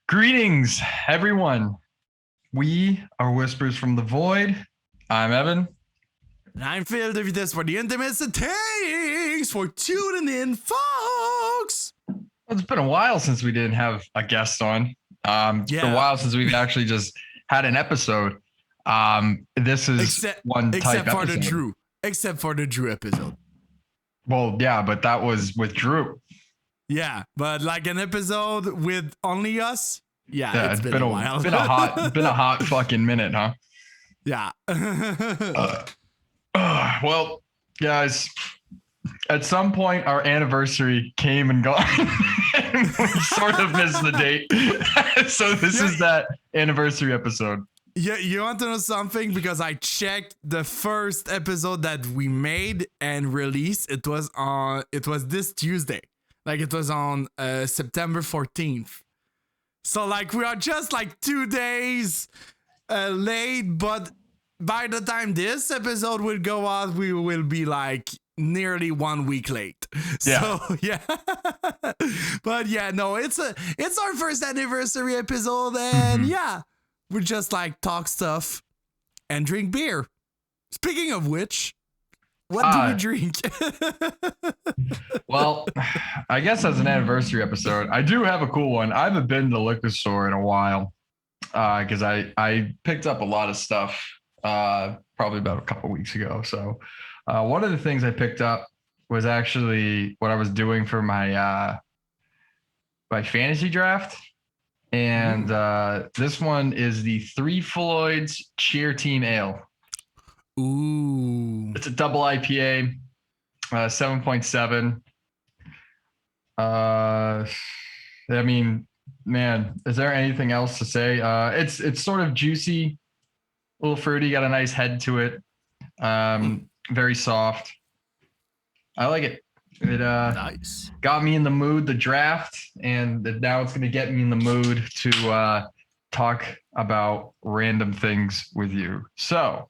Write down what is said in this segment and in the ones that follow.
Greetings, everyone. We are Whispers from the Void. I'm Evan. And I'm Phil de Vitesse for the Intimates. Thanks for tuning in, folks. It's been a while since we didn't have a guest on. It's been a while since we've actually just had an episode. This is one type episode. Except for the Drew episode. Well, yeah, but that was with Drew. Yeah, but like an episode with only us. Yeah, it's been a while. Been a hot fucking minute, huh? Yeah. Well, guys, at some point our anniversary came and gone. We sort of missed the date. So this is that anniversary episode. Yeah, you want to know something? Because I checked the first episode that we made and released. It was this Tuesday. Like it was on September 14th. So like we are just like 2 days late, but by the time this episode will go out, we will be like nearly 1 week late. Yeah. So yeah. But yeah, no, it's our first anniversary episode, and yeah, we just like talk stuff and drink beer. Speaking of which, what do we drink? Well, I guess as an anniversary episode, I do have a cool one. I haven't been to the liquor store in a while because I picked up a lot of stuff probably about a couple weeks ago. So one of the things I picked up was actually what I was doing for my my fantasy draft. And this one is the Three Floyds Cheer Team Ale. Ooh. It's a double IPA, 7.7. I mean, man, is there anything else to say? It's sort of juicy, a little fruity, got a nice head to it. Very soft. I like it. It nice. Got me in the mood, the draft, and now it's going to get me in the mood to talk about random things with you. So,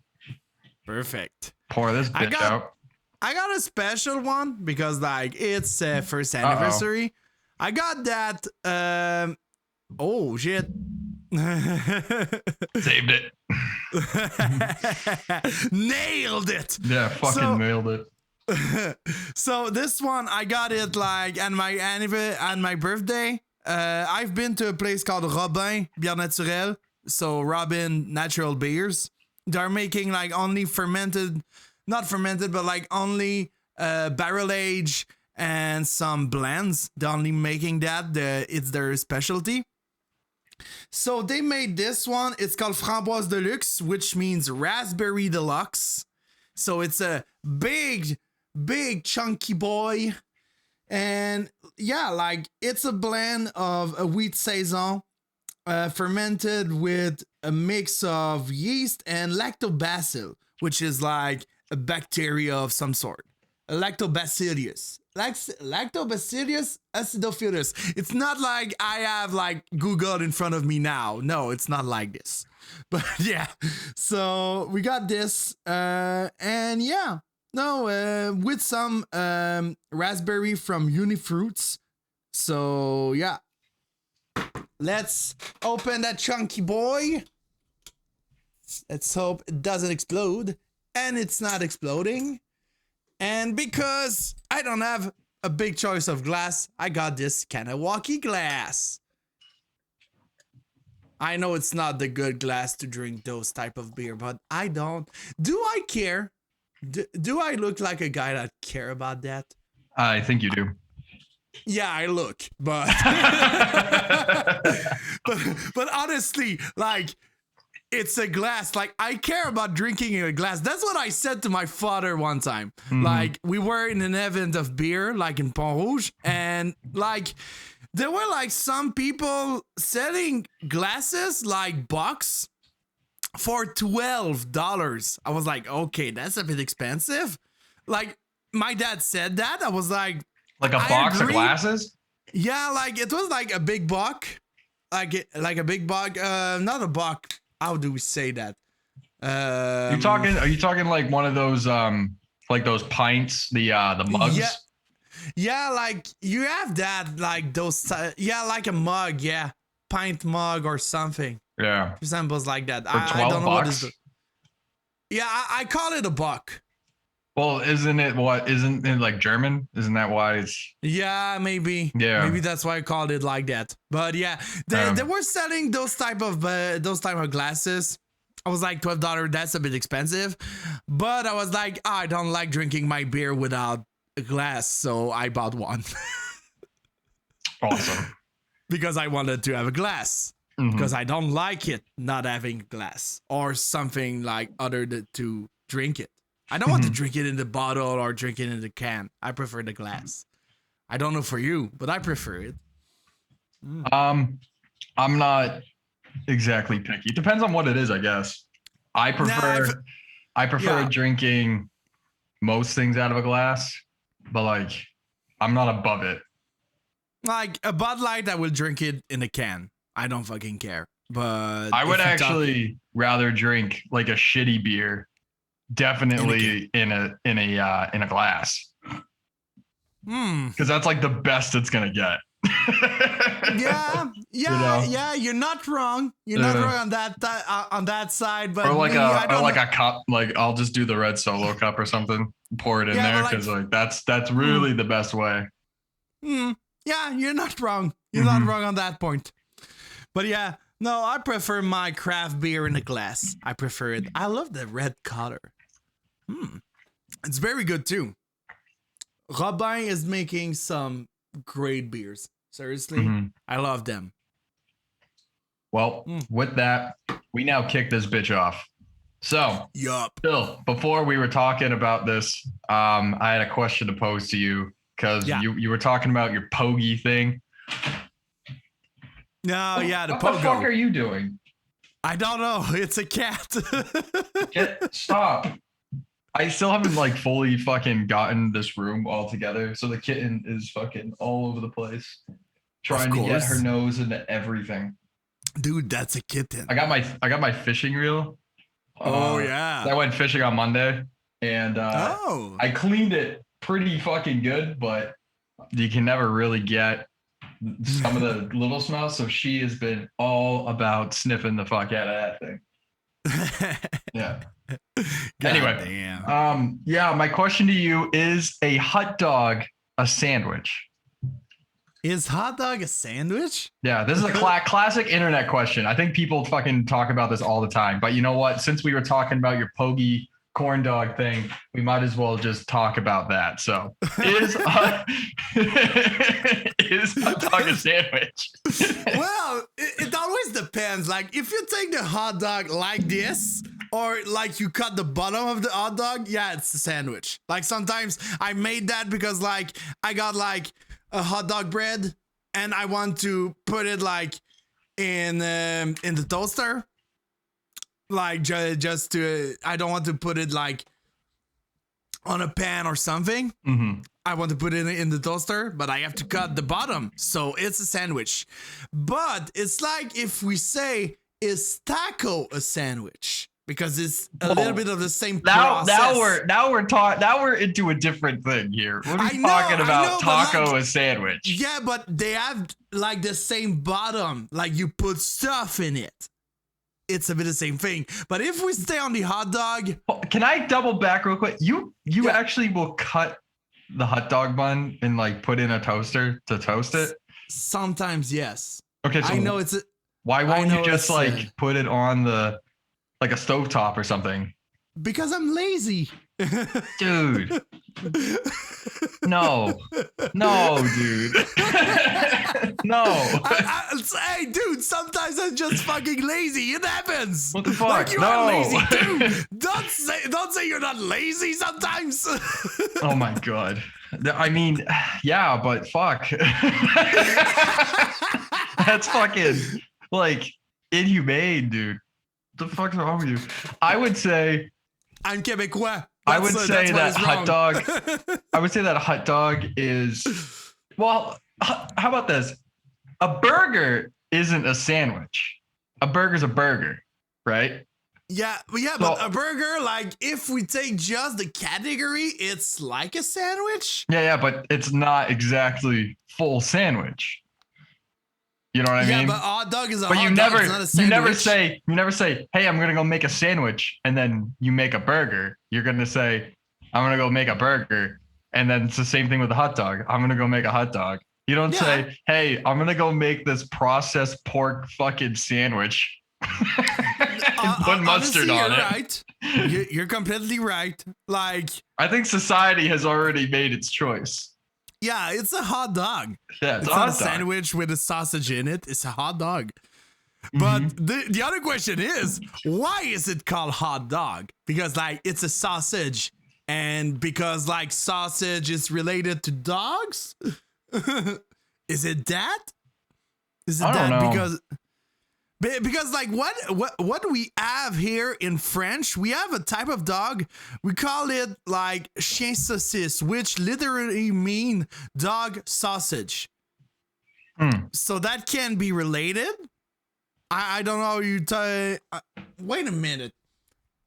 perfect. Pour this bitch out. I got a special one because like it's first anniversary. I got that. Oh shit. Saved it. Nailed it. Yeah, fucking nailed it. So this one I got it like on my birthday. I've been to a place called Robin Bière Naturelle. So Robin Natural Beers. They're making like only not fermented, but like only barrel age and some blends. They're only making that. It's their specialty. So they made this one. It's called Framboise Deluxe, which means raspberry deluxe. So it's a big chunky boy. And yeah, like it's a blend of a wheat saison fermented with a mix of yeast and lactobacillus, which is like a bacteria of some sort. A lactobacillus. Lactobacillus acidophilus. It's not like I have like Google in front of me now. No, it's not like this. But yeah, so we got this. And yeah, no, with some raspberry from Unifruits. So yeah. Let's open that chunky boy. Let's hope it doesn't explode. And it's not exploding. And because I don't have a big choice of glass, I got this Kanawaki glass. I know it's not the good glass to drink those type of beer, but I don't. Do I care? Do I look like a guy that care about that? I think you do. Yeah, I look, but but honestly, like it's a glass. Like I care about drinking in a glass. That's what I said to my father one time. Like we were in an event of beer, like in Pont Rouge, and like there were like some people selling glasses like box for $12. I was like, okay, that's a bit expensive. Like my dad said that. I was like a box of glasses? Yeah, like it was like a big buck. Like a big buck. Not a buck. How do we say that? Are you talking like one of those like those pints, the mugs? Yeah, like you have that, like those, yeah, like a mug, yeah. pint mug or something. Yeah. Resembles like that. For I don't know what is $12. Yeah, I call it a buck. Well, isn't it like German? Isn't that why it's Yeah, maybe. Yeah. Maybe that's why I called it like that. But yeah, they were selling those type of glasses. I was like $12. That's a bit expensive. But I was like, I don't like drinking my beer without a glass, so I bought one. awesome? Because I wanted to have a glass. Because I don't like it not having glass or something like other to drink it. I don't want to drink it in the bottle or drink it in the can. I prefer the glass. I don't know for you, but I prefer it. I'm not exactly picky. It depends on what it is, I guess. I prefer drinking most things out of a glass, but like I'm not above it. Like a Bud Light, I will drink it in a can. I don't fucking care. But I would actually rather drink like a shitty beer, definitely in a glass. Because that's like the best it's gonna get. Yeah. You're not wrong. You're not wrong on that side. But or like a cup. Like I'll just do the red Solo cup or something. Pour it in there because like that's really the best way. Yeah, you're not wrong. You're not wrong on that point. But yeah, no, I prefer my craft beer in a glass. I prefer it. I love the red color. It's very good too. Robin is making some great beers. Seriously, I love them. Well, with that, we now kick this bitch off. So, Bill, before we were talking about this, I had a question to pose to you because you were talking about your pogie thing. No, the what pogo. the fuck are you doing? I don't know. It's a cat. Stop. I still haven't like fully fucking gotten this room all together. So the kitten is fucking all over the place. Trying to get her nose into everything. Dude, that's a kitten. I got my fishing reel. I went fishing on Monday and I cleaned it pretty fucking good, but you can never really get some of the little smells. So she has been all about sniffing the fuck out of that thing. Yeah. Anyway, damn. My question to you is: a hot dog a sandwich? Is hot dog a sandwich? Yeah, this is a classic internet question. I think people fucking talk about this all the time. But you know what? Since we were talking about your pogie corn dog thing, we might as well just talk about that. So, is hot dog a sandwich? Well, it always depends. Like, if you take the hot dog like this, or like you cut the bottom of the hot dog, yeah, it's a sandwich. Like sometimes I made that because like I got like a hot dog bread and I want to put it like in the toaster. Like just to, I don't want to put it like on a pan or something. I want to put it in the toaster, but I have to cut the bottom. So it's a sandwich. But it's like if we say, is taco a sandwich? Because it's a little bit of the same process. Now we're into a different thing here. We're talking about taco like, a sandwich. Yeah, but they have like the same bottom. Like you put stuff in it. It's a bit the same thing. But if we stay on the hot dog, can I double back real quick? You actually will cut the hot dog bun and like put in a toaster to toast it? Sometimes, yes. Okay, so I know it's. Why won't you just like put it on the like a stovetop or something? Because I'm lazy. Dude. No, dude. No. Hey, dude, sometimes I'm just fucking lazy. It happens. What the fuck? Like you are lazy too. Don't say you're not lazy sometimes. Oh my God. I mean, yeah, but fuck. That's fucking like inhumane, dude. What the fuck's wrong with you? I would say I'm Québécois. I would say that hot dog. I would say that a hot dog is. Well, how about this? A burger isn't a sandwich. A burger's a burger, right? Yeah, but a burger, like if we take just the category, it's like a sandwich. Yeah, but it's not exactly full sandwich. You know what I Yeah, mean? but hot dog is a But hot you dog. never, It's not a you never sandwich. say, hey, I'm gonna go make a sandwich, and then you make a burger. You're gonna say, I'm gonna go make a burger, and then it's the same thing with a hot dog. I'm gonna go make a hot dog. You don't Yeah. say, hey, I'm gonna go make this processed pork fucking sandwich and put mustard Honestly, on you're it. right. You're completely right. Like, I think society has already made its choice. yeah, it's a hot dog. Yeah, it's It's a not a hot dog. sandwich with a sausage in it. It's a hot dog. Mhm. But the other question is, why is it called hot dog? Because like it's a sausage, and because like sausage is related to dogs. Is it that? Is it I don't that know. because like what we have here in French, we have a type of dog. We call it like chien saucisse, which literally mean dog sausage. So that can be related. I don't know. Wait a minute.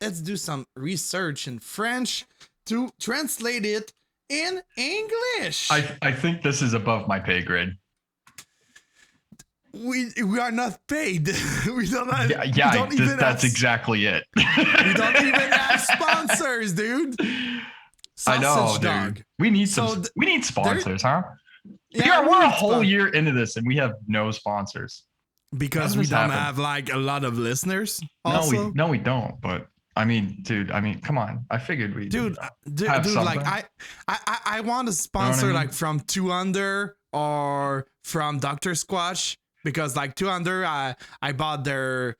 Let's do some research in French to translate it in English. I think this is above my pay grade. We are not paid. We don't have, Yeah, we don't even that's have, exactly it. we don't even have sponsors, dude. I know, Sausage dog. dude. We need So some. We need sponsors, huh? Yeah, We're a need whole year into this, and we have no sponsors. because How we does this don't happen? have like a lot of listeners. Also, No, we don't. But I mean, dude. I mean, come on. I figured we dude, have dude, like something. I want a sponsor mean? like from Two Under or from Dr. Squatch, because like Two Under, I bought their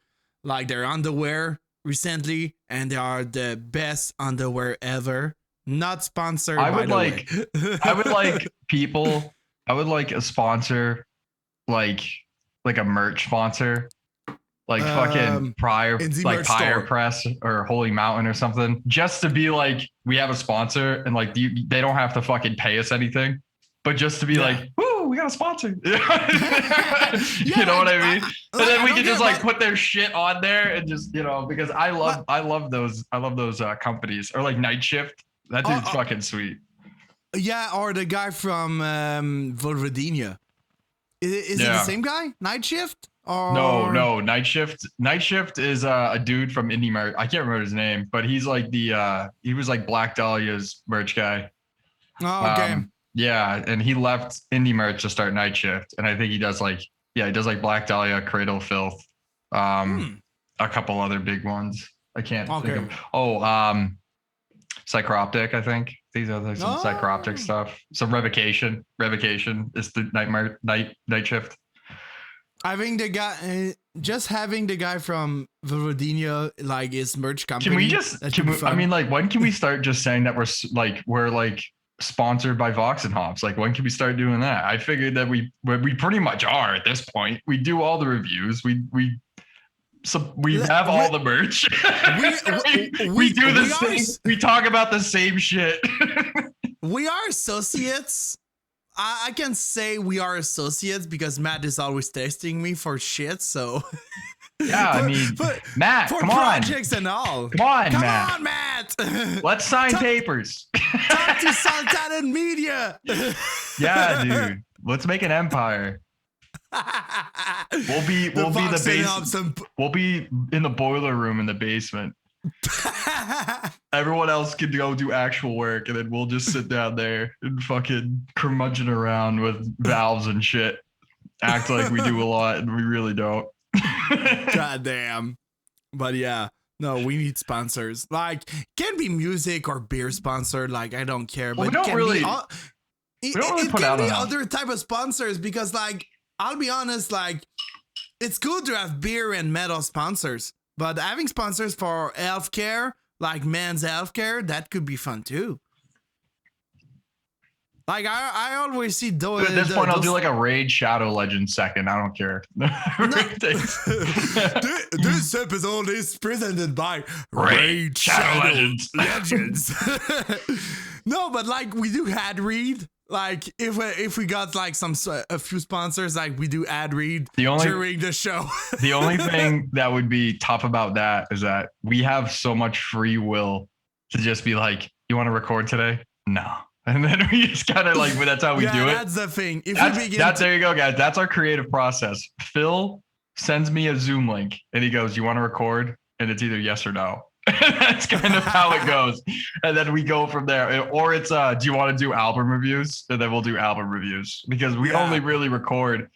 underwear recently, and they are the best underwear ever. Not sponsored. I by would the like. way. I would like people. I would like a sponsor, like a merch sponsor, like fucking in the like merch Pyre store. Press or Holy Mountain or something, just to be like, we have a sponsor, and like they don't have to fucking pay us anything, but just to be Yeah. like, woo, we got a sponsor. You Yeah, know what like, I mean? And then I we don't can just care like about- put their shit on there and just, because I love those companies, or like Night Shift. That dude's fucking sweet. Yeah, or the guy from Volvadinia. Is it the same guy? Night Shift? Or No, Night Shift. Night Shift is a dude from Indie Merch. I can't remember his name, but he's like he was like Black Dahlia's merch guy. Oh, okay. Yeah, and he left Indie Merch to start Night Shift, and I think he does like Black Dahlia, Cradle Filth, a couple other big ones. I can't think of. Psychroptic, I think. These are like some Psychroptic stuff. Some Revocation. Revocation is the night shift. I think the guy, just having the guy from Volvadinia, like his merch company. Can we just? I mean, like, when can we start just saying that we're sponsored by Vox and Hops? Like, when can we start doing that? I figured that we pretty much are at this point. We do all the reviews. We have all the merch. We do the same. We talk about the same shit. We are associates. I can say we are associates because Matt is always testing me for shit. So yeah, I mean, Matt, for come projects on, and all. Come on, Matt. Let's sign papers. Talk to Sultan Media. Yeah, dude. Let's make an empire. We'll be the base. We'll be in the boiler room in the basement. Everyone else can go do actual work, and then we'll just sit down there and fucking curmudgeon around with valves and shit. Act like we do a lot, and we really don't. God damn. But yeah, no, we need sponsors. Like, can be music or beer sponsored. Like, I don't care. Well, but we don't really. It put can out be enough. other type of sponsors, because like, I'll be honest, like, it's good to have beer and metal sponsors, but having sponsors for healthcare, like men's healthcare, that could be fun too. Like, I always see those. At this point, I'll do like a Raid Shadow Legends second. I don't care. This episode is presented by Raid Shadow Legends. No, but like, we do ad read. Like, if we got like a few sponsors, like we do ad read during the show. The only thing that would be tough about that is that we have so much free will to just be like, you want to record today? No. And then we just kind of like, that's how we do it. That's the thing. If That's, we begin that's there you go, guys. That's our creative process. Phil sends me a Zoom link and he goes, "You want to record?" And it's either yes or no. That's kind of how it goes. And then we go from there. Or it's do you want to do album reviews? And then we'll do album reviews because we only really record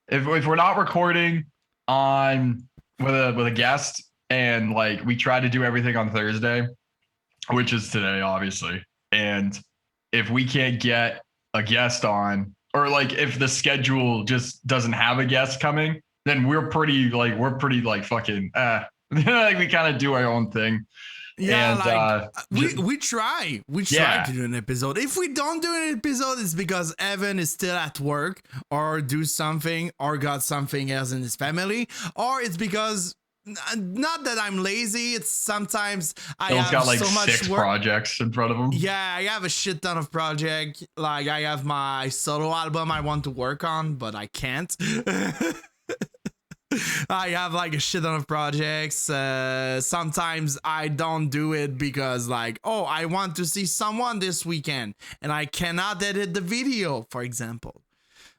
if we're not recording on with a guest, and like we try to do everything on Thursday, which is today, obviously. And if we can't get a guest on, or like if the schedule just doesn't have a guest coming, then we're pretty fucking like we kind of do our own thing. Yeah, and, we try to do an episode. If we don't do an episode, it's because Evan is still at work or do something or got something else in his family, or it's because not that I'm lazy. It's sometimes I have got like so much 6 work. projects in front of him. Yeah, I have a shit ton of projects. Like I have my solo album I want to work on, but I can't. I have like a shit ton of projects. Sometimes I don't do it because like, oh, I want to see someone this weekend and I cannot edit the video, for example.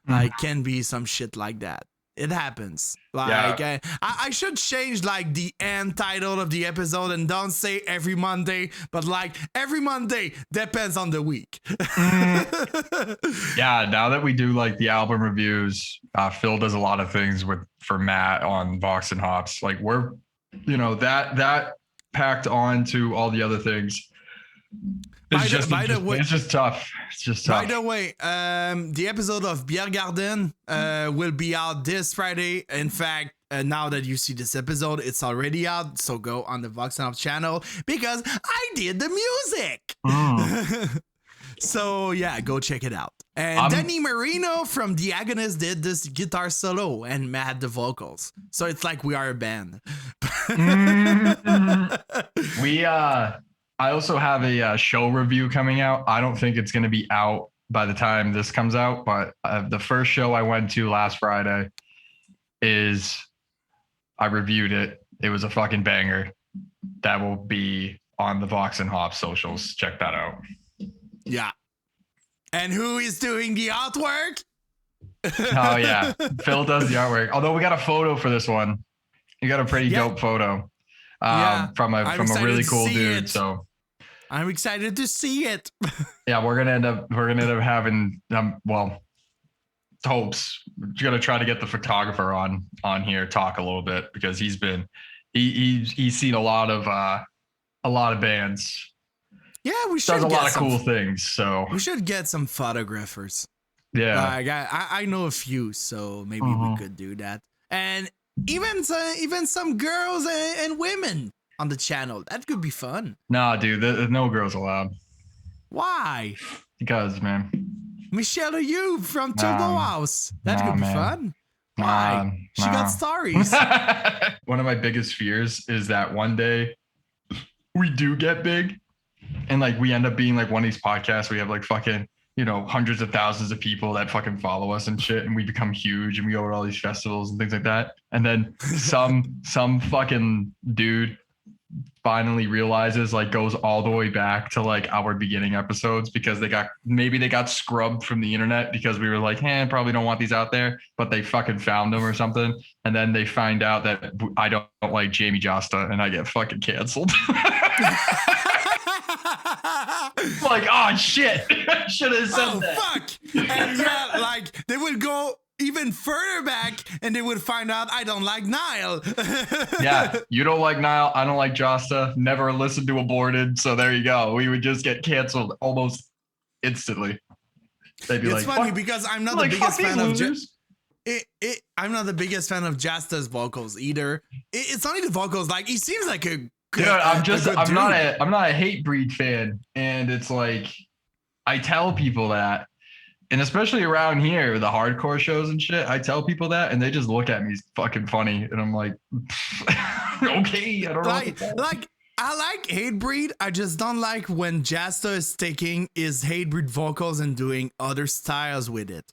Like can be some shit like that. It happens. Like I should change like the end title of the episode and don't say every Monday, but like every Monday depends on the week. Yeah, now that we do like the album reviews, Phil does a lot of things for Matt on Vox and Hops. Like we're, that packed on to all the other things. It's just tough. It's just tough. By the way, the episode of Bière Garden will be out this Friday. In fact, now that you see this episode, it's already out. So go on the Vox and Hops channel because I did the music. So yeah, go check it out. And Danny Marino from The Agonist did this guitar solo and Matt the vocals. So it's like we are a band. I also have a show review coming out. I don't think it's going to be out by the time this comes out, but the first show I went to last Friday I reviewed it. It was a fucking banger. That will be on the Vox and Hops socials. Check that out. Yeah. And who is doing the artwork? Oh yeah, Phil does the artwork. Although we got a photo for this one. You got a pretty dope photo. From a really cool dude. So I'm excited to see it. Yeah, we're gonna end up having hopes. We're gonna try to get the photographer on here, talk a little bit because he's seen a lot of bands. Yeah, we should does a lot of cool things. So we should get some photographers. Yeah, I know a few, so maybe we could do that. And even some girls and women on the channel. That could be fun. Nah, dude, there's no girls allowed. Why? Because, man. Michelle or you from Turbo House. That could be fun. Why? She got stories. One of my biggest fears is that one day we do get big and like we end up being like one of these podcasts. We have like fucking, hundreds of thousands of people that fucking follow us and shit. And we become huge and we go to all these festivals and things like that. And then some fucking dude finally realizes, like, goes all the way back to like our beginning episodes because they got scrubbed from the internet because we were like, probably don't want these out there, but they fucking found them or something. And then they find out that I don't like Jamie Josta and I get fucking canceled. Like, oh shit, should have said that. Fuck. And yeah, like they would go even further back and they would find out I don't like Niall. Yeah, you don't like Niall, I don't like Josta, never listened to Aborted, so there you go. We would just get canceled almost instantly. They'd be it's funny because I'm not the biggest fan of I'm not the biggest fan of Jasta's vocals either. It's not even the vocals, like he seems like a dude, I'm not a hate breed fan, and it's like I tell people that, and especially around here, the hardcore shows and shit, I tell people that, and they just look at me fucking funny, and I'm like, okay, I don't know. Like I like hate breed. I just don't like when Jasta is taking his hate breed vocals and doing other styles with it.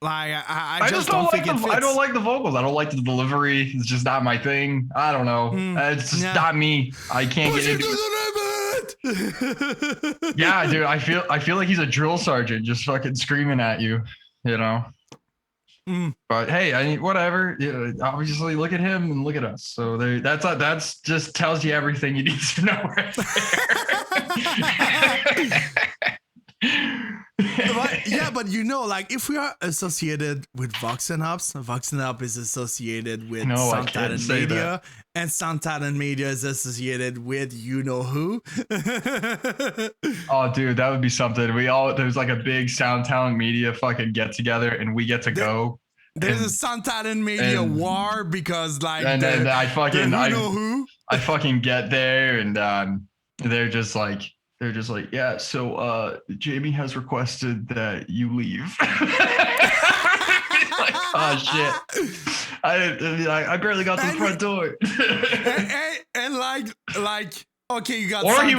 Like I just don't think it fits. I don't like the vocals. I don't like the delivery. It's just not my thing. I don't know. It's just not me. I can't get into it. Yeah, dude, I feel like he's a drill sergeant just fucking screaming at you, you know. But hey, I mean, whatever. You know, obviously, look at him and look at us. So that's just tells you everything you need to know right there. But you know, like if we are associated with Voxen Up is associated with Santaden Media, and Santaden Media is associated with you know who. Oh, dude, that would be something. There's like a big Sound Talent Media fucking get together, and we get to go. There's a Santaden Media war because like and then I fucking I fucking get there, and they're just like, yeah, so Jamie has requested that you leave. Like, oh shit, I barely got to the front door. and like okay, you got or he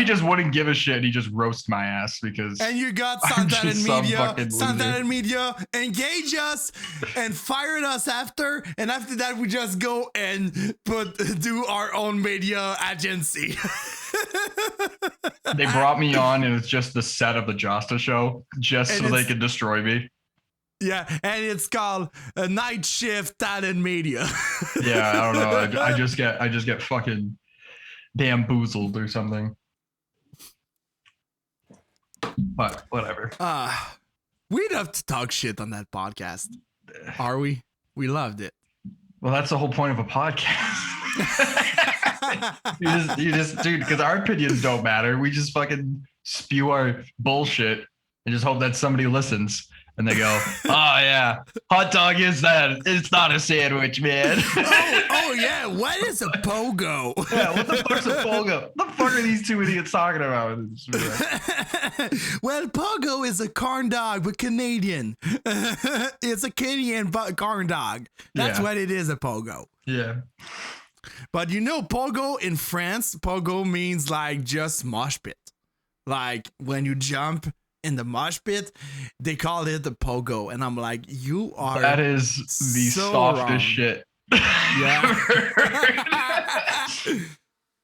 just wouldn't give a shit. He just roast my ass because. And you got Santaden Media engage us and fired us after, and after that we just go and do our own media agency. They brought me on, and it's just the set of the Josta show, just so they could destroy me. Yeah, and it's called a Night Shift Talent Media. Yeah, I don't know. I just get fucking bamboozled or something. But whatever. We'd have to talk shit on that podcast. Are we? We loved it. Well, that's the whole point of a podcast. you just dude, because our opinions don't matter. We just fucking spew our bullshit and just hope that somebody listens. And they go, oh yeah, hot dog is that? It's not a sandwich, man. Oh yeah, what is a pogo? Yeah, what the fuck's a pogo? What the fuck are these two idiots talking about? Well, pogo is a corn dog, but Canadian. It's a Canadian corn dog. That's what it is, a pogo. Yeah. But you know, pogo in France, pogo means like just mosh pit. Like when you jump in the mosh pit, they call it the pogo, and I'm like, you are. That is the so softest wrong. shit. Yeah.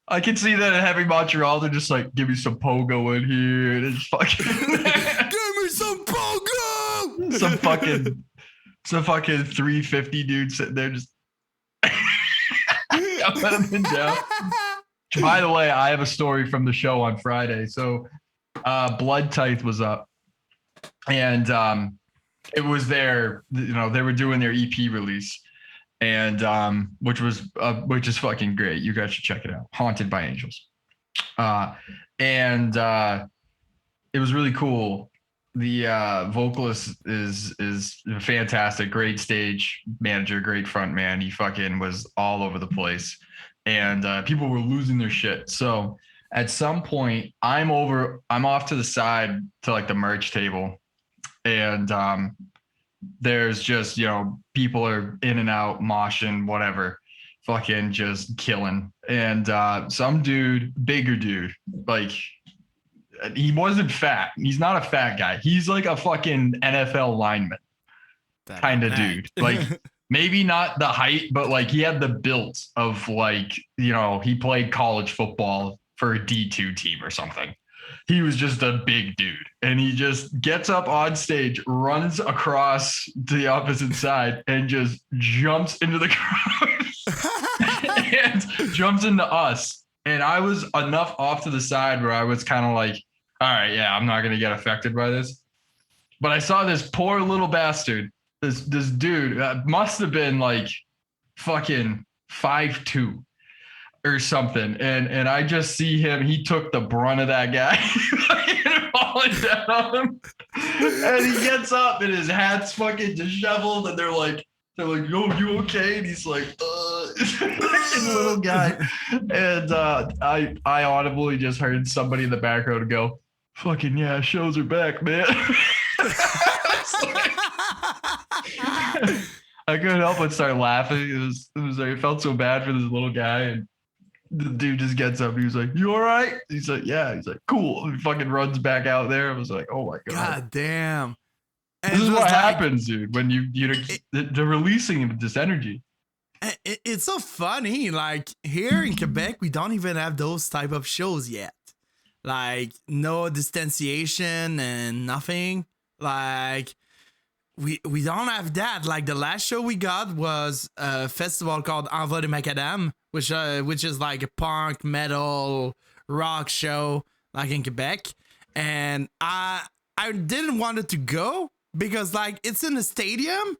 I can see that in Heavy Montreal. They're just like, give me some pogo in here, and it's fucking. Give me some pogo. some fucking 350 dude sitting there just. I'm letting him down. By the way, I have a story from the show on Friday. So. Blood Tithe was up, and it was their, you know, they were doing their EP release, and which is fucking great. You guys should check it out. Haunted by Angels, and it was really cool. The vocalist is fantastic, great stage manager, great front man. He fucking was all over the place, and people were losing their shit. So. At some point, I'm off to the side to like the merch table, and there's just, you know, people are in and out, moshing, whatever, fucking just killing. And some dude, bigger dude, like he wasn't fat. He's not a fat guy. He's like a fucking NFL lineman kind of dude. Like maybe not the height, but like he had the build of like, you know, he played college football for a D2 team or something. He was just a big dude, and he just gets up on stage, runs across to the opposite side, and just jumps into the crowd and jumps into us. And I was enough off to the side where I was kind of like, all right, yeah, I'm not going to get affected by this. But I saw this poor little bastard, this dude must have been like fucking 5'2". Or something, and I just see him. He took the brunt of that guy, falling down on him, and he gets up, and his hat's fucking disheveled, and they're like, yo, you okay? And he's like, little guy, and I audibly just heard somebody in the background go, "Fucking yeah, shows are back, man." I couldn't help but start laughing. It was like, I felt so bad for this little guy, and. The dude just gets up. He was like, "You all right?" He's like, "Yeah." He's like, "Cool." He fucking runs back out there. I was like, "Oh my god!" God damn. And this is what happens, dude. When they're releasing this energy. It's so funny. Like here in Quebec, we don't even have those type of shows yet. like no distanciation and nothing. Like we don't have that. Like the last show we got was a festival called Envoi de Macadam, which is like a punk metal rock show like in Quebec. And I didn't want it to go because like it's in a stadium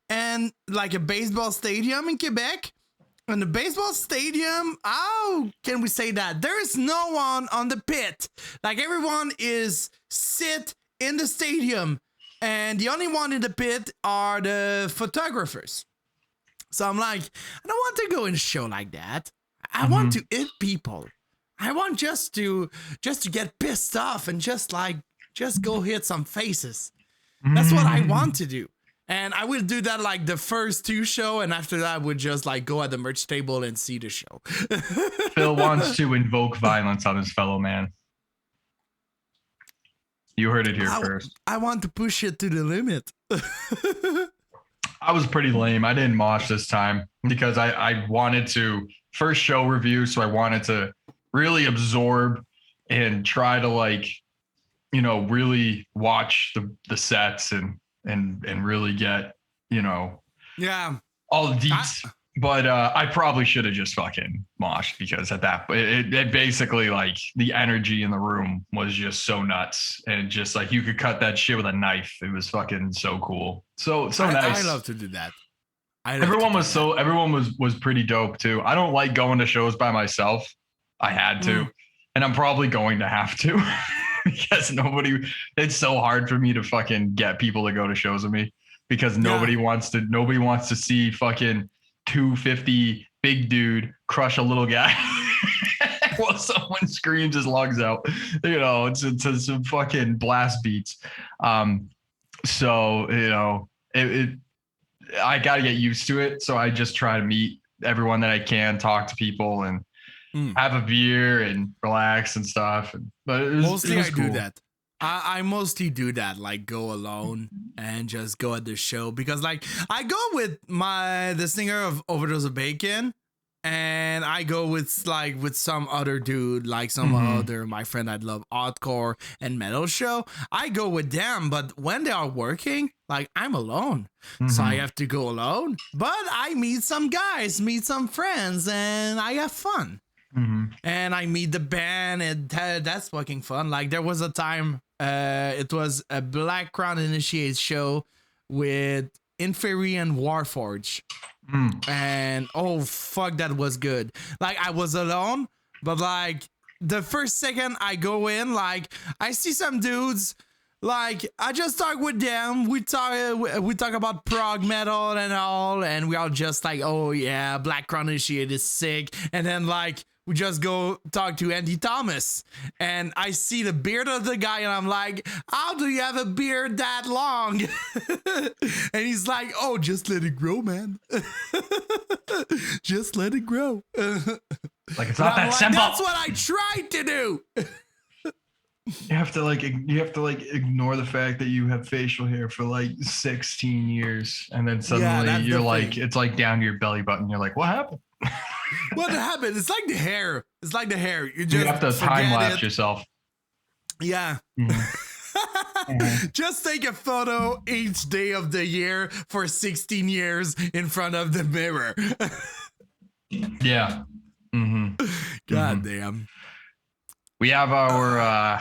and like a baseball stadium in Quebec. And the baseball stadium, how can we say that? There is no one on the pit. Like everyone is sit in the stadium. And the only one in the pit are the photographers. So I'm like, I don't want to go in a show like that. I want to hit people. I want just to get pissed off and just go hit some faces. That's what I want to do. And I will do that like the first 2 show, and after that, I would just like go at the merch table and see the show. Phil wants to invoke violence on his fellow man. You heard it here first. I want to push it to the limit. I was pretty lame. I didn't mosh this time because I wanted to first show review, so I wanted to really absorb and try to like, you know, really watch the sets and really get, you know, all the deets. But I probably should have just fucking moshed because at that it basically like the energy in the room was just so nuts and just like you could cut that shit with a knife. It was fucking so cool. So nice. I love to do that. Everyone was pretty dope too. I don't like going to shows by myself. I had to, and I'm probably going to have to because it's so hard for me to fucking get people to go to shows with me because nobody wants to see fucking 250 big dude crush a little guy while someone screams his lungs out. You know, it's some fucking blast beats. So, you know, I got to get used to it. So I just try to meet everyone that I can, talk to people and have a beer and relax and stuff. But it was cool. I do that. I mostly do that, like go alone and just go at the show because like I go with the singer of Overdose of Bacon and I go with some other dude, like some other, my friend I'd love hardcore and metal show. I go with them, but when they are working, like I'm alone. So I have to go alone, but I meet some guys, meet some friends and I have fun. And I meet the band and that's fucking fun. Like there was a time it was a Black Crown Initiate show with Inferi and Warforge. And oh fuck, that was good. Like I was alone, but like the first second I go in, like I see some dudes, like I just talk with them. We talk about prog metal and all, and we all just like, oh yeah, Black Crown Initiate is sick. And then like we just go talk to Andy Thomas and I see the beard of the guy and I'm like, how do you have a beard that long? And he's like, oh, just let it grow, man. Just let it grow. Like it's not that simple. That's what I tried to do. You have to ignore the fact that you have facial hair for like 16 years and then suddenly you're like, it's like down to your belly button. You're like, what happened? What happened? It's like the hair. You have to time lapse yourself. Yeah. Just take a photo each day of the year for 16 years in front of the mirror. Yeah. God damn. We have our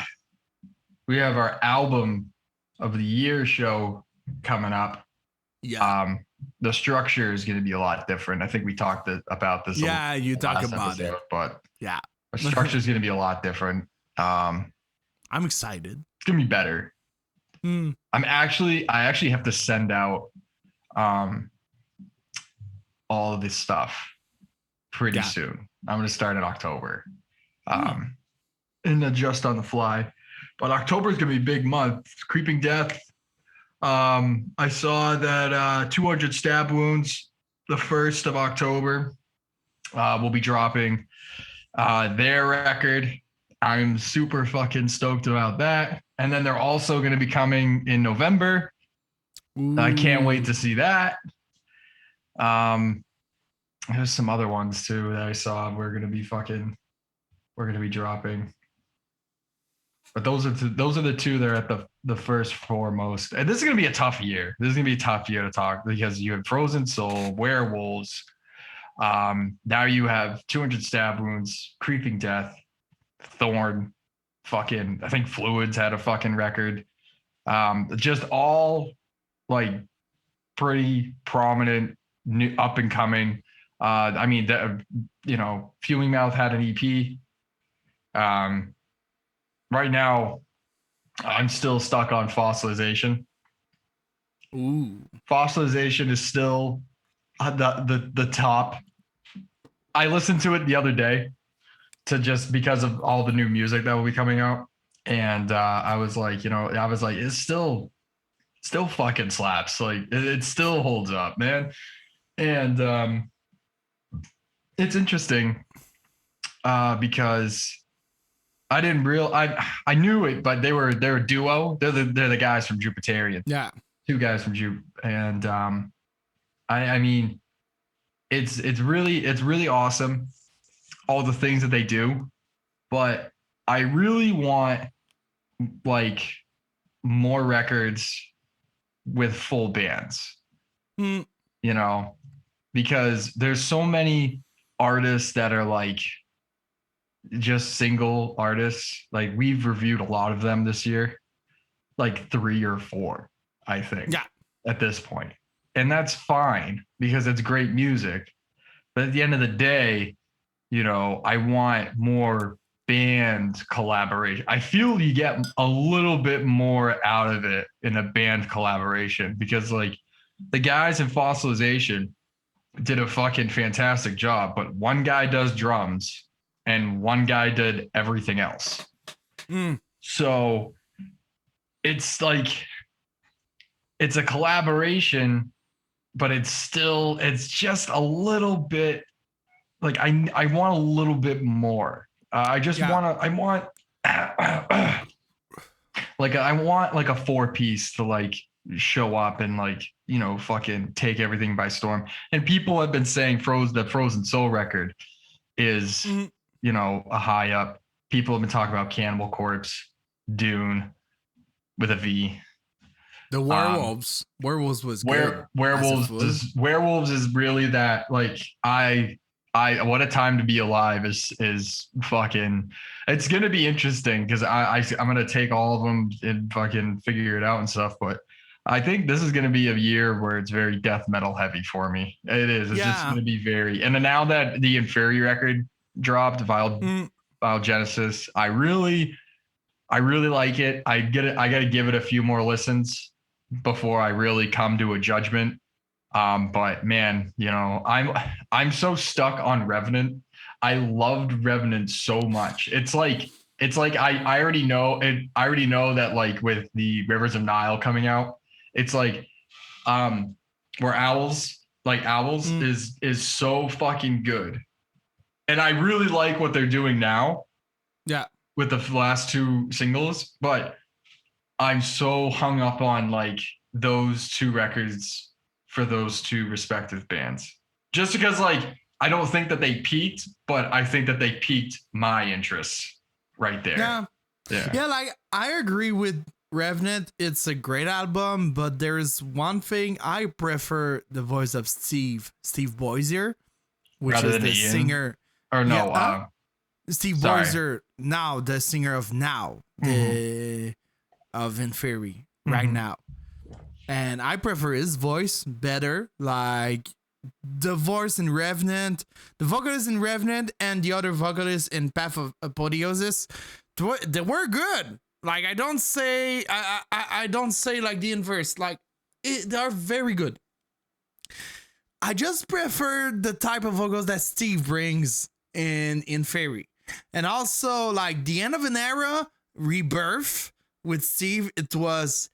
album of the year show coming up. Yeah. The structure is going to be a lot different. I think we talked about this. Yeah, you talk about it. But yeah, the structure is going to be a lot different. I'm excited. It's going to be better. I actually have to send out all of this stuff pretty soon. I'm going to start in October and adjust on the fly. But October is going to be a big month. Creeping Death. I saw that 200 Stab Wounds, the 1st of October, will be dropping their record. I'm super fucking stoked about that. And then they're also going to be coming in November. Ooh. I can't wait to see that. There's some other ones too that I saw we're going to be dropping. But those are the two that are at the first foremost. And this is gonna be a tough year. This is gonna be a tough year to talk because you have Frozen Soul, Werewolves. Now you have 200 Stab Wounds, Creeping Death, Thorn, fucking. I think Fluids had a fucking record. Just all like pretty prominent, new, up and coming. I mean, Fuming Mouth had an EP. Right now, I'm still stuck on Fossilization. Ooh. Fossilization is still the top. I listened to it the other day because of all the new music that will be coming out, and I was like, it's still fucking slaps. Like it still holds up, man. And it's interesting because I knew it, but they're a duo. They're the guys from Jupiterian. Yeah. Two guys from Jupe. And I mean it's really awesome, all the things that they do, but I really want like more records with full bands. Because there's so many artists that are like just single artists. Like we've reviewed a lot of them this year, like 3 or 4, I think. Yeah. At this point. And that's fine because it's great music. But at the end of the day, I want more band collaboration. I feel you get a little bit more out of it in a band collaboration because like the guys in Fossilization did a fucking fantastic job, but one guy does drums and one guy did everything else. So it's like, it's a collaboration, but it's just a little bit like, I want a little bit more. I want like a 4-piece to like show up and like, fucking take everything by storm. And people have been saying the Frozen Soul record is, a high up. People have been talking about Cannibal Corpse, Dune with a V. The Werewolves. Werewolves was good. Werewolves is really that, like, what a time to be alive is fucking. It's gonna be interesting because I'm gonna take all of them and fucking figure it out and stuff. But I think this is gonna be a year where it's very death metal heavy for me. It is. It's just gonna be very. And then now that the Inferi record dropped, Vile Genesis, I really like it. I gotta give it a few more listens before I really come to a judgment. But man, I'm so stuck on Revenant. I loved Revenant so much. It's like I already know it. I already know that like with the Rivers of Nile coming out, it's like where Owls is so fucking good. And I really like what they're doing now. Yeah. With the last 2 singles, but I'm so hung up on like those 2 records for those 2 respective bands. Just because like I don't think that they peaked, but I think that they piqued my interests right there. Yeah, like I agree with Revenant. It's a great album, but there's one thing I prefer: the voice of Steve Boisier, which rather is the Ian? Singer. Or no, Steve Boisier, now the singer of Now, of Inferi right now. And I prefer his voice better. Like the voice in Revenant, the vocalist in Revenant, and the other vocalist in Path of Apotheosis, they were good. Like I don't say like the inverse. Like they are very good. I just prefer the type of vocals that Steve brings in Fairy. And also like the end of an era, Rebirth with Steve, it was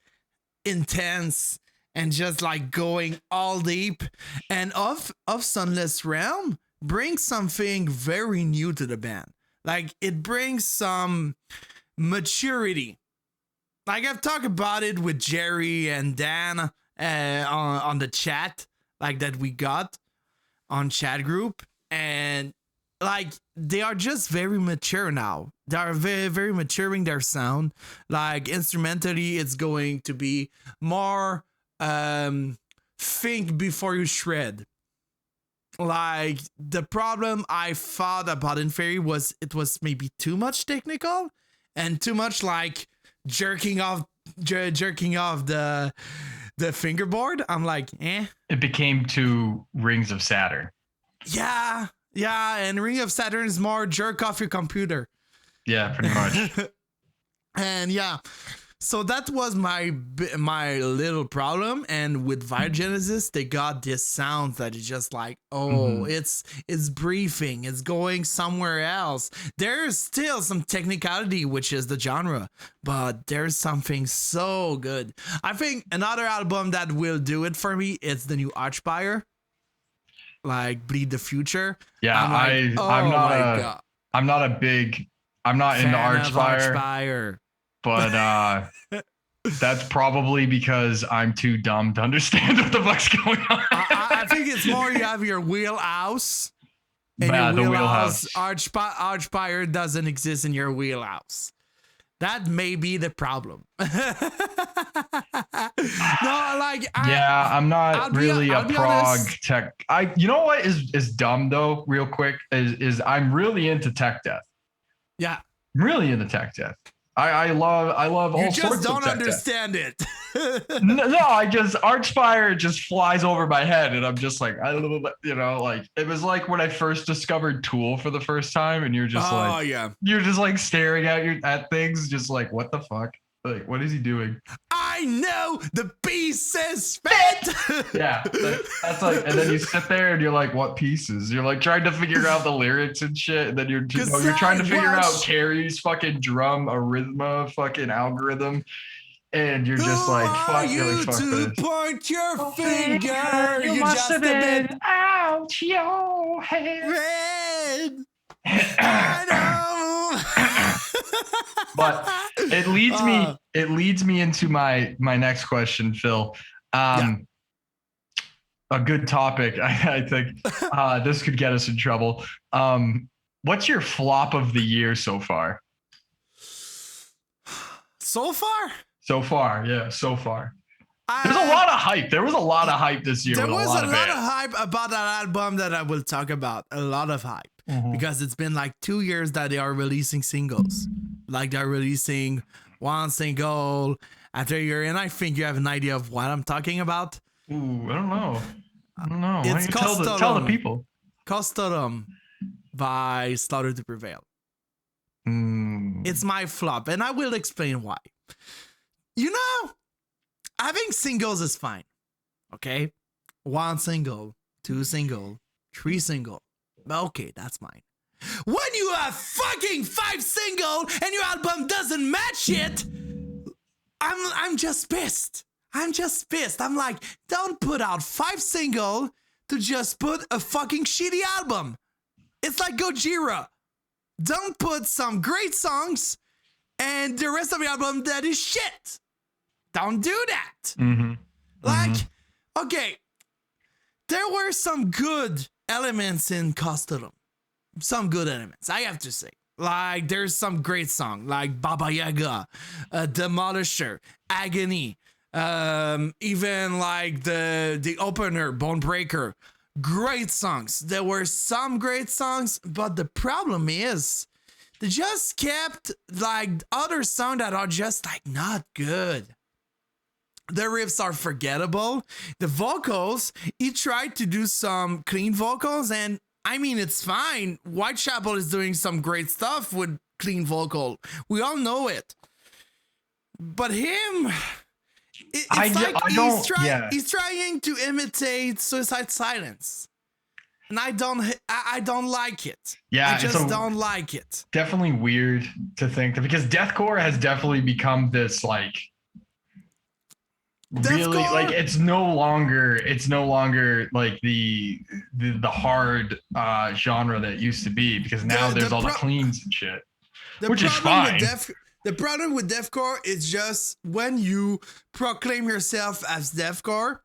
intense and just like going all deep. And of Sunless Realm brings something very new to the band. Like it brings some maturity. Like I've talked about it with Jerry and Dan on the chat, like that we got on chat group, and like they are just very mature now. They are very, very maturing their sound. Like instrumentally, it's going to be more think before you shred. Like the problem I thought about Inferi was it was maybe too much technical and too much like jerking off the fingerboard. I'm like, eh. It became 2 Rings of Saturn. Yeah, and Ring of Saturn is more jerk off your computer. Yeah, pretty much. And yeah, so that was my little problem. And with Biogenesis, they got this sound that is just like, it's briefing, it's going somewhere else. There's still some technicality, which is the genre, but there's something so good. I think another album that will do it for me, it's the new Archspire, like Bleed the Future. Yeah, I'm not into Archspire. But that's probably because I'm too dumb to understand what the fuck's going on. I think it's more you have your wheelhouse. And your wheelhouse. Archspire doesn't exist in your wheelhouse. That may be the problem. I'm not really a prog tech. You know what is dumb though, real quick, is I'm really into tech death. Yeah. I'm really into tech death. I love all sorts of tech. You just don't understand it. No, Archspire just flies over my head, and I'm just like, like it was like when I first discovered Tool for the first time, and you're just you're just like staring at things, just like, what the fuck? Like, what is he doing? I know the pieces fit. Yeah, that's like, and then you sit there and you're like, what pieces? You're like trying to figure out the lyrics and shit, and then you're trying to figure out Carrie's fucking drum arrhythma fucking algorithm, and you're just like, fuck, you fuck to this. point your finger. You must have been out your head. I know. But it leads me into my next question, Phil. A good topic. I think this could get us in trouble. What's your flop of the year so far? So far? So far, yeah, so far. There's a lot of hype. There was a lot of hype this year. There was a lot of bands. hype about that album that I will talk about. A lot of hype. Because it's been like 2 years that they are releasing singles. Like they're releasing one single after a year. And I think you have an idea of what I'm talking about. Ooh, I don't know. It's tell the people. Custodum by Slaughter to Prevail. It's my flop. And I will explain why. I think singles is fine. Okay? 1 single, 2 single, 3 single. Okay, that's mine. When you have fucking 5 single and your album doesn't match it, I'm just pissed. I'm like, don't put out 5 single to just put a fucking shitty album. It's like Gojira. Don't put some great songs and the rest of the album that is shit. Don't do that. Okay, there were some good elements in Custodum. Some good elements, I have to say. Like, there's some great songs, like Baba Yaga, Demolisher, Agony, even like the opener, Bone Breaker. Great songs. There were some great songs, but the problem is they just kept like other songs that are just like not good. The riffs are forgettable. The vocals, he tried to do some clean vocals, and I mean, it's fine. Whitechapel is doing some great stuff with clean vocal. We all know it. But him, he's trying to imitate Suicide Silence. And I don't like it. Yeah, I just don't like it. Definitely weird to think that, because deathcore has definitely become this like really like it's no longer like the hard genre that it used to be, because now there's all the cleans and shit, which is fine. The problem with deathcore is just when you proclaim yourself as deathcore,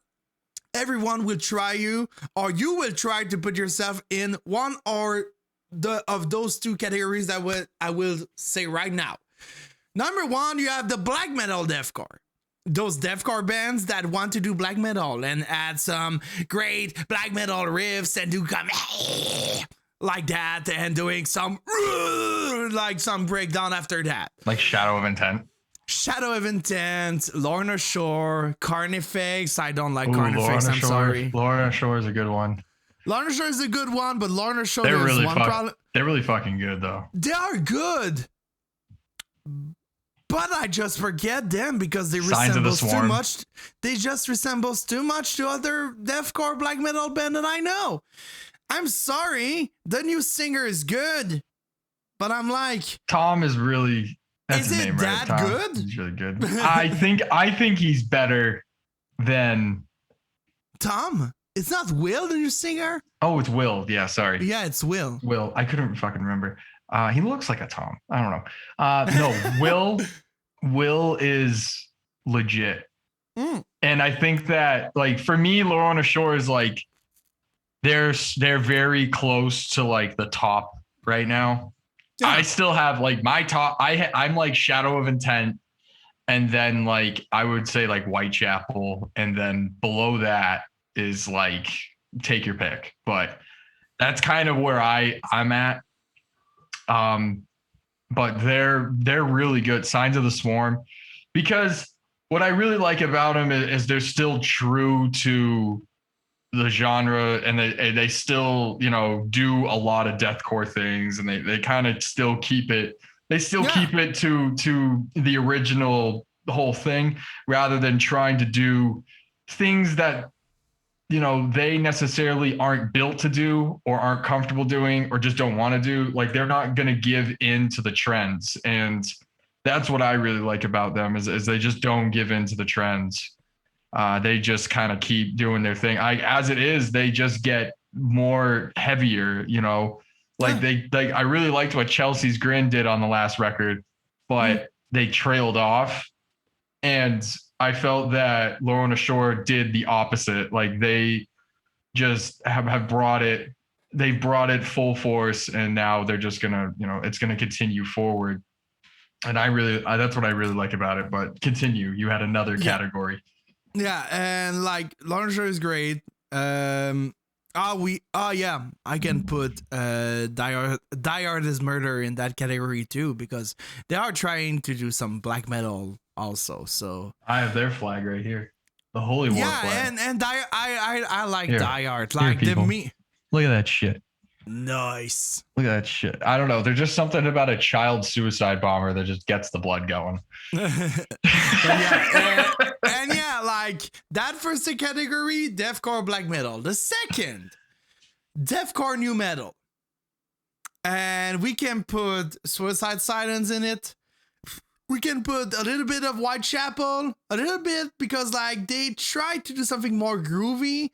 everyone will try you, or you will try to put yourself in one or of those two categories that I will say right now. Number one, you have the black metal deathcore. Those deathcore bands that want to do black metal and add some great black metal riffs and do come like that and doing some like some breakdown after that. Like Shadow of Intent. Shadow of Intent, Lorna Shore, Carnifex. I don't like Carnifex, I'm sorry. Lorna Shore is a good one. Lorna Shore is a good one, but Lorna Shore They're is really one problem. They're really fucking good though. They are good. But I just forget them because they resemble too much. They just resembles too much to other deathcore black metal band that I know. I'm sorry. The new singer is good. But I'm like, Tom is really that's is his it name, that right? Tom. good? He's really good. I think he's better than Tom. It's not Will, the new singer. Oh, it's Will. Yeah, sorry. Yeah, it's Will. Will. I couldn't fucking remember. He looks like a Tom. I don't know. No, Will is legit. And I think that, like, for me, Lorna Shore is like they're very close to like the top right now. Yeah. I still have like my top. I'm like Shadow of Intent, and then like I would say like Whitechapel, and then below that is like take your pick. But that's kind of where I'm at. But they're really good. Signs of the Swarm, because what I really like about them is they're still true to the genre, and they still, you know, do a lot of deathcore things, and they kind of still keep it. They still keep it to the original whole thing, rather than trying to do things that, you know, they necessarily aren't built to do or aren't comfortable doing or just don't want to do. Like, they're not going to give in to the trends. And that's what I really like about them is they just don't give in to the trends. They just kind of keep doing their thing. As it is, they just get more heavier, you know, like I really liked what Chelsea's Grin did on the last record, but they trailed off. And I felt that Lorna Shore did the opposite. Like, they just have brought it. They've brought it full force, and now they're just gonna, you know, it's gonna continue forward. And that's what I really like about it. But continue. You had another category. Yeah, and like Lorna Shore is great. I can put Die Hard is Murder in that category too, because they are trying to do some black metal also. So I have their flag right here, the Holy War flag. and I like here, Die Hard, like the me. Look at that shit. Nice. Look at that shit. I don't know. There's just something about a child suicide bomber that just gets the blood going. and like that first category, deathcore black metal. The second, deathcore new metal. And we can put Suicide Silence in it. We can put a little bit of Whitechapel, a little bit, because like they try to do something more groovy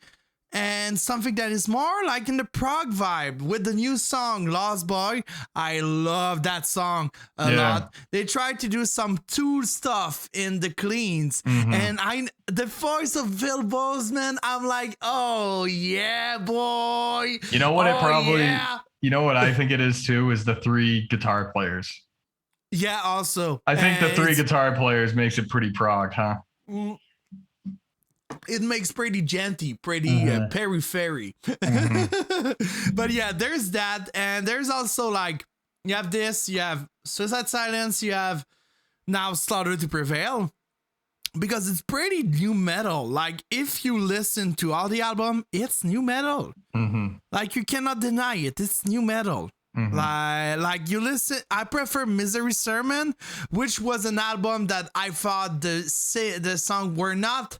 and something that is more like in the prog vibe with the new song Lost Boy. I love that song a lot. They tried to do some Tool stuff in the cleans, and the voice of Phil Bozeman, I'm like, oh yeah, boy. You know what you know what I think it is too, is the 3 guitar players. Yeah, also. I think the 3 guitar players makes it pretty prog, huh? It makes pretty genty, pretty periphery. But yeah, there's that. And there's also like, you have this, you have Suicide Silence, you have now Slaughter to Prevail. Because it's pretty new metal. Like, if you listen to all the album, it's new metal. Like, you cannot deny it. It's new metal. Like you listen, I prefer Misery Sermon, which was an album that I thought the song were not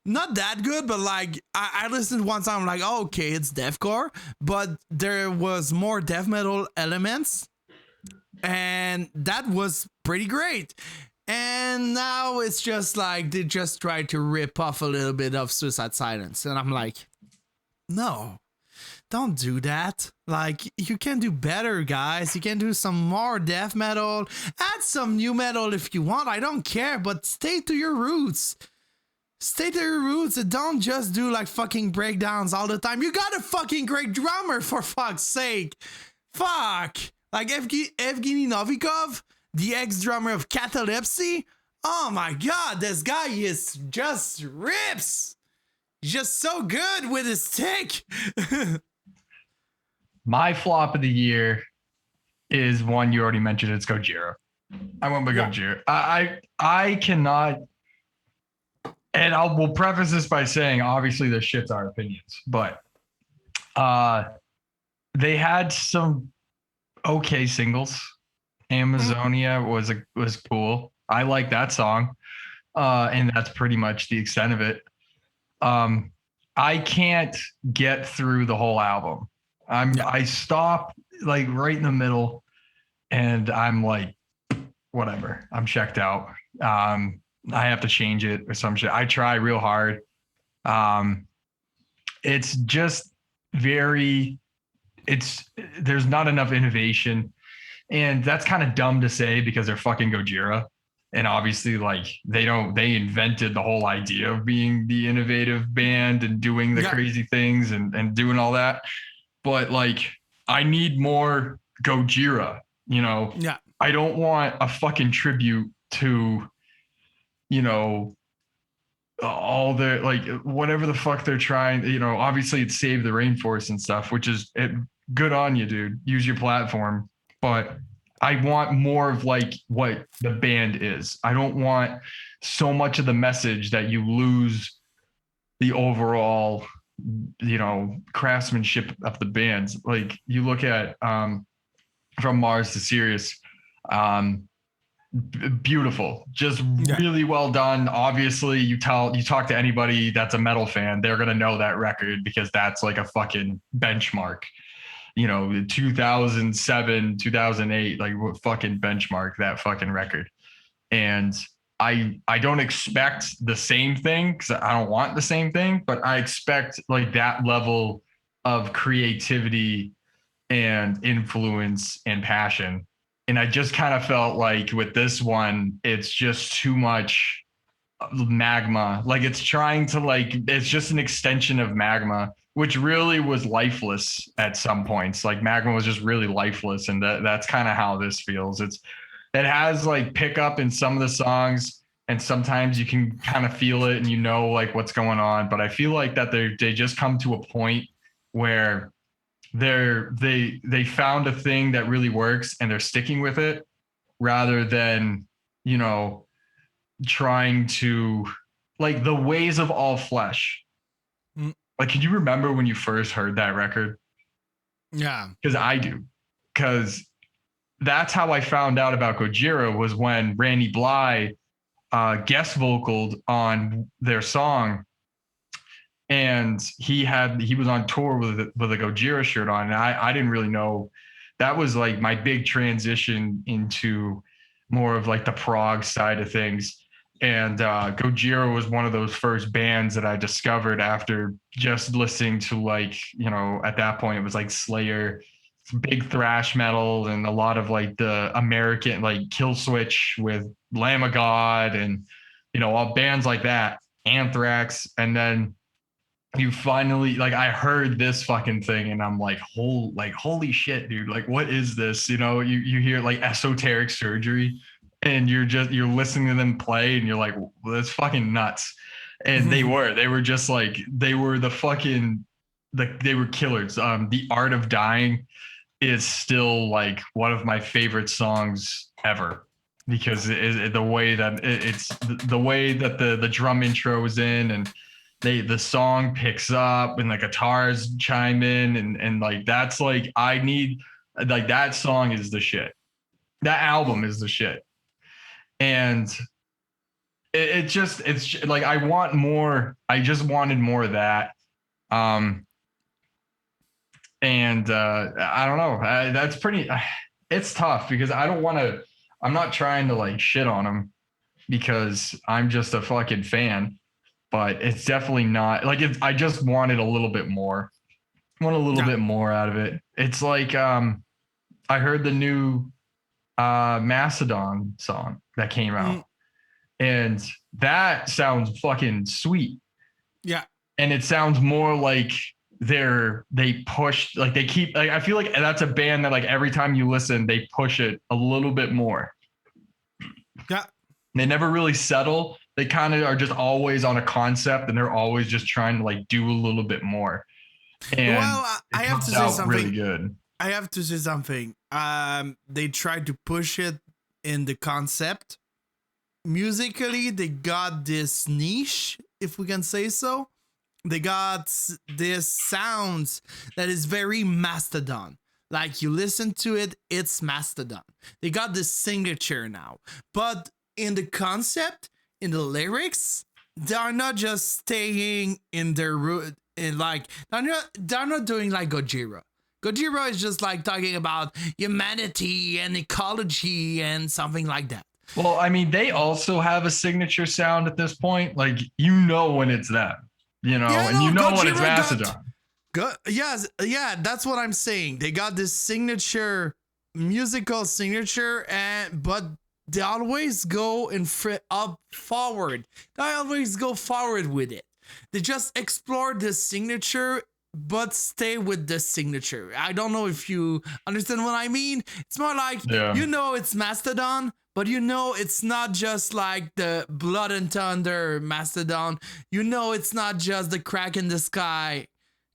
that good, but like I listened one time, I'm like, oh, okay, it's deathcore, but there was more death metal elements, and that was pretty great. And now it's just like they just tried to rip off a little bit of Suicide Silence, and I'm like, no. Don't do that. Like, you can do better, guys. You can do some more death metal. Add some new metal if you want. I don't care, but stay to your roots. Stay to your roots and don't just do like fucking breakdowns all the time. You got a fucking great drummer, for fuck's sake. Fuck! Like Evgeny Novikov, the ex-drummer of Catalepsy. Oh my god, this guy is just rips. He's just so good with his stick. My flop of the year is one you already mentioned. It's Gojira. I went with Gojira. I cannot, and we'll preface this by saying, obviously, this shit's our opinions, but they had some okay singles. Amazonia was cool. I like that song, and that's pretty much the extent of it. I can't get through the whole album. I stop like right in the middle, and I'm like, whatever. I'm checked out. I have to change it or some shit. I try real hard. It's just there's not enough innovation, and that's kind of dumb to say because they're fucking Gojira. And obviously, like they invented the whole idea of being the innovative band and doing the crazy things and doing all that. But like, I need more Gojira, you know? Yeah. I don't want a fucking tribute to, you know, all the like whatever the fuck they're trying, you know, obviously it's Save the Rainforest and stuff, which is good on you, dude. Use your platform. But I want more of like what the band is. I don't want so much of the message that you lose the overall, you know, craftsmanship of the bands. Like you look at From Mars to Sirius, beautiful, just really well done. Obviously, you talk to anybody that's a metal fan, they're gonna know that record because that's like a fucking benchmark. You know, 2007, 2008, like fucking benchmark that fucking record. And I don't expect the same thing because I don't want the same thing, but I expect like that level of creativity and influence and passion. And I just kind of felt like with this one, it's just too much Magma. Like it's trying to it's just an extension of Magma, which really was lifeless at some points. Like Magma was just really lifeless. And that's kind of how this feels. It has like pickup in some of the songs, and sometimes you can kind of feel it and you know like what's going on. But I feel like that they just come to a point where they found a thing that really works and they're sticking with it rather than, you know, trying to like the ways of all flesh. Like, can you remember when you first heard that record? Yeah. Because I do. Because that's how I found out about Gojira was when Randy Bly guest vocaled on their song. And he was on tour with a Gojira shirt on. And I didn't really know. That was like my big transition into more of like the prog side of things. And Gojira was one of those first bands that I discovered after just listening to like, you know, at that point it was like Slayer, big thrash metal, and a lot of like the American like Kill Switch with Lamb of God and, you know, all bands like that, Anthrax. And then you finally like I heard this fucking thing and I'm like, holy shit, dude, like what is this? You know, you hear like Esoteric Surgery and you're listening to them play and you're like, well, that's fucking nuts. And they were just like they were they were killers. The Art of Dying is still like one of my favorite songs ever because the way that it's the way that the drum intro is in and the song picks up and the guitars chime in and like that's like I need like that song is the shit. That album is the shit. And it's like I want more. I just wanted more of that. And I don't know. That's pretty. It's tough because I don't want to. I'm not trying to like shit on them because I'm just a fucking fan. But it's definitely not like I just wanted a little bit more. I want a little bit more out of it. It's like I heard the new Macedon song that came out. And that sounds fucking sweet. Yeah. And it sounds more like they push, like they keep, like I feel like that's a band that like every time you listen, they push it a little bit more. Yeah. They never really settle. They kind of are just always on a concept, and they're always just trying to like do a little bit more. And Well, I have to say something. Really good. I have to say something. They tried to push it in the concept. Musically, they got this niche, if we can say so. They got this sounds that is very Mastodon. Like you listen to it, it's Mastodon. They got this signature now. But in the concept, in the lyrics, they are not just staying in their root. In like they're not doing like Gojira. Gojira is just like talking about humanity and ecology and something like that. Well, I mean, they also have a signature sound at this point. Like, you know when it's them, you know, Yeah, and no, you know when Gojira it's Mastodon. Yes, yeah, that's what I'm saying. They got this signature, musical signature, but they always go up forward. They always go forward with it. They just explore the signature, but stay with the signature. I don't know if you understand what I mean. It's more like, you know, it's Mastodon, but you know, it's not just like the Blood and Thunder Mastodon. You know, it's not just the Crack in the Sky,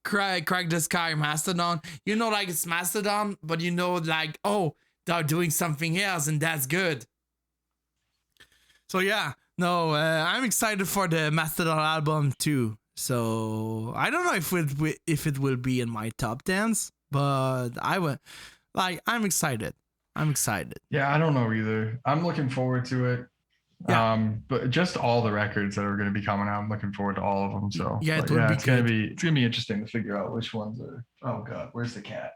Crack the Sky Mastodon. You know, like it's Mastodon, but you know, like, oh, they're doing something else, and that's good. So yeah, no, I'm excited for the Mastodon album too. So I don't know if it will be in my top 10s, but I'm excited. I'm excited. Yeah, I don't know either. I'm looking forward to it. Yeah. But just all the records that are going to be coming out, I'm looking forward to all of them. So yeah, it's gonna be interesting to figure out which ones are. Oh God, where's the cat?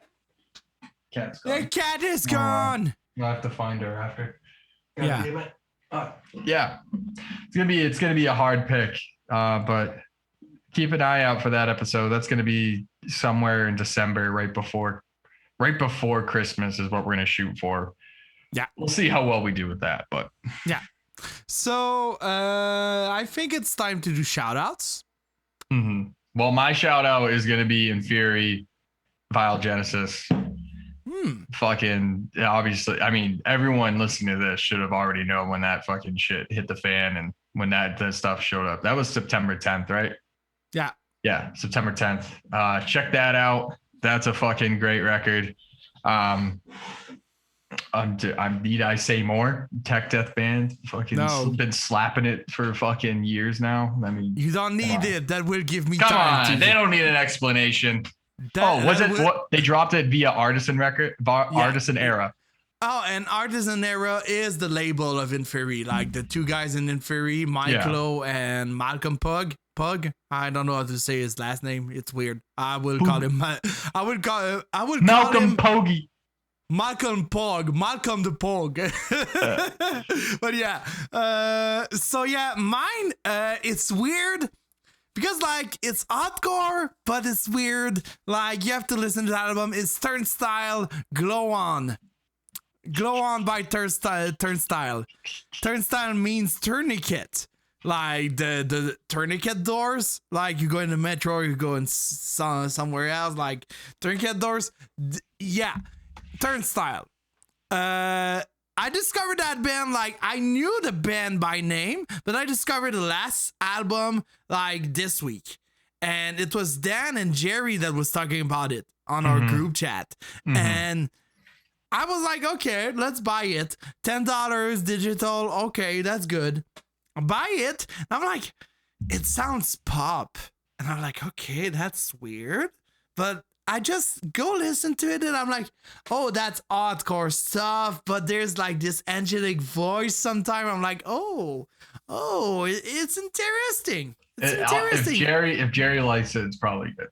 Cat's gone. The cat is gone. I'll have to find her after. God yeah. Damn it. Yeah, it's gonna be a hard pick, but keep an eye out for that episode. That's gonna be somewhere in December, right before Christmas is what we're gonna shoot for. Yeah, we'll see how well we do with that, but yeah. So I think it's time to do shout outs. Mm-hmm. Well, my shout out is gonna be in Fury, Vile Genesis. Fucking obviously, I mean, everyone listening to this should have already known when that fucking shit hit the fan and when that stuff showed up. That was September 10th, right? Yeah, September 10th. Check that out. That's a fucking great record. Need I say more? Tech Death Band, fucking been slapping it for fucking years now. I mean, you don't need it. That will give me time. Come on, they don't need an explanation. What they dropped it via Artisan Era. Oh, and Artisan Era is the label of Inferi, like the two guys in Inferi, Michael and Malcolm Pug. I don't know how to say his last name. It's weird. I will call him Malcolm Poggy. Malcolm the Pog. But yeah. So yeah, mine it's weird. Because, like, it's hardcore, but it's weird. Like, you have to listen to the album. It's Turnstile, Glow On. Glow On by Turnstile. Turnstile means tourniquet. Like, the tourniquet doors. Like, you go in the metro, you go in somewhere else. Like, tourniquet doors. Yeah. Turnstile. I discovered that band, like, I knew the band by name, but I discovered the last album, like, this week. And it was Dan and Jerry that was talking about it on our group chat. And I was like, okay, let's buy it. $10 digital. Okay, that's good. I buy it. And I'm like, it sounds pop. And I'm like, okay, that's weird. But I just go listen to it and I'm like, oh, that's hardcore stuff. But there's like this angelic voice sometimes. I'm like, oh, it's interesting. It's interesting. If Jerry likes it, it's probably good.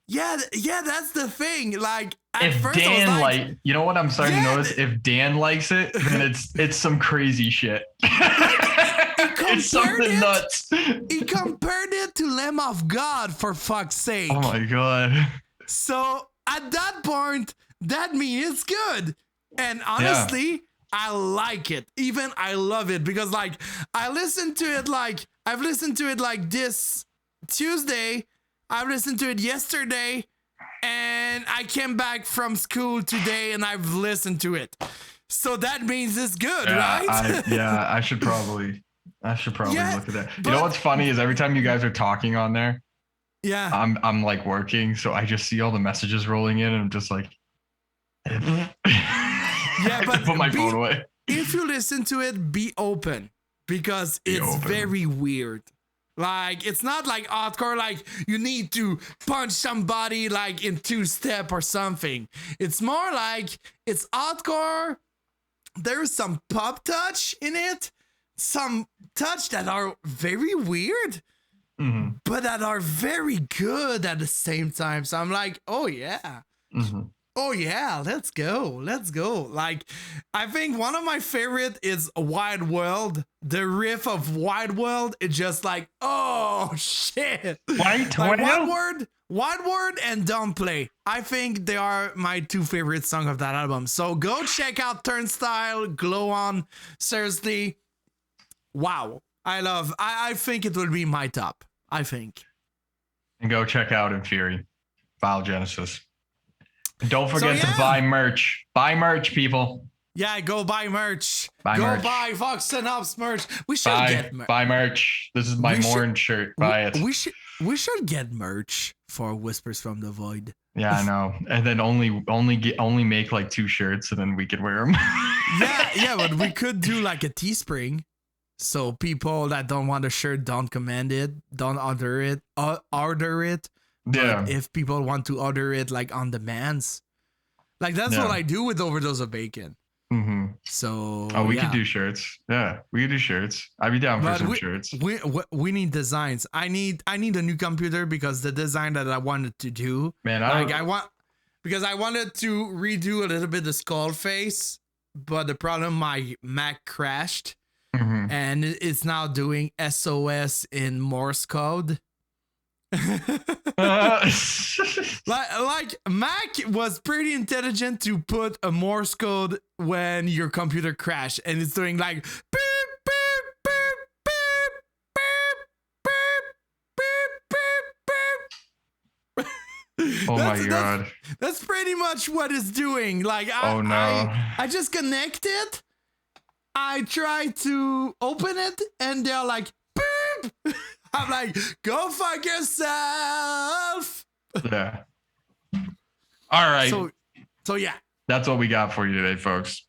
Yeah, that's the thing. Like, if first Dan I was like, you know what I'm starting to notice? If Dan likes it, then it's some crazy shit. It's something nuts. He compared it to Lamb of God, for fuck's sake. Oh my God. So at that point, that means it's good. And honestly, I like it. Even I love it because like I've listened to it like this Tuesday I listened to it yesterday, and I came back from school today, and I've listened to it. So that means it's good, right? I should probably look at that. You know what's funny is every time you guys are talking on there, yeah, I'm like working, so I just see all the messages rolling in, and I'm just like, yeah, but put my phone away. If you listen to it, be open because it's very weird. Like, it's not like hardcore, like you need to punch somebody like in 2-step or something. It's more like it's hardcore. There's some pop touch in it, some touch that are very weird, but that are very good at the same time. So I'm like, oh yeah. Oh yeah, let's go. Like, I think one of my favorite is Wide World. The riff of Wide World is just like, oh shit. Wide Word and Don't Play. I think they are my 2 favorite songs of that album. So go check out Turnstile, Glow On. Seriously, wow. I think it will be my top. I think. And go check out In Fury, Vile Genesis. And don't forget to buy merch. Buy merch, people. Yeah, go buy merch. Buy Vox and Ops merch. We should get merch. Buy merch. This is my Morn shirt. Buy it. We should get merch for Whispers from the Void. Yeah, I know. And then only make like 2 shirts, and then we could wear them. yeah, but we could do like a Teespring. So people that don't want a shirt don't command it, don't order it. Yeah. But if people want to order it like on demands, like that's what I do with Overdose of Bacon. So we could do shirts. Yeah, we could do shirts. I'd be down for some shirts. We need designs. I need a new computer because the design that I wanted to do, I wanted to redo a little bit the skull face, but the problem, my Mac crashed, and it's now doing SOS in Morse code. like Mac was pretty intelligent to put a Morse code when your computer crashed, and it's doing like beep, beep, beep, beep, beep, beep, beep, beep. Oh my god. That's pretty much what it's doing. Like I just connect it, I try to open it, and they're like beep. I'm like, go fuck yourself. Yeah. All right. So yeah. That's what we got for you today, folks.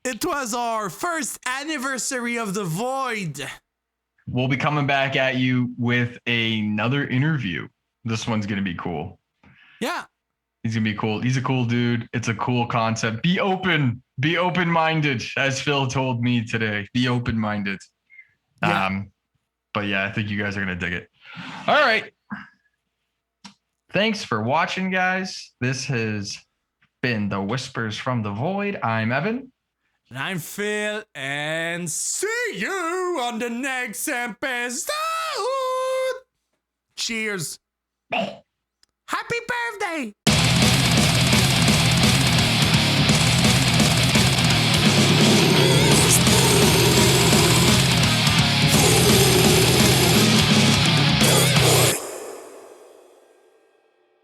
It was our first anniversary of The Void. We'll be coming back at you with another interview. This one's going to be cool. Yeah. He's going to be cool. He's a cool dude. It's a cool concept. Be open. Be open-minded, as Phil told me today. Be open-minded. Yeah. But yeah, I think you guys are going to dig it. All right. Thanks for watching, guys. This has been the Whispers from the Void. I'm Evan. And I'm Phil. And see you on the next episode. Cheers. Happy birthday.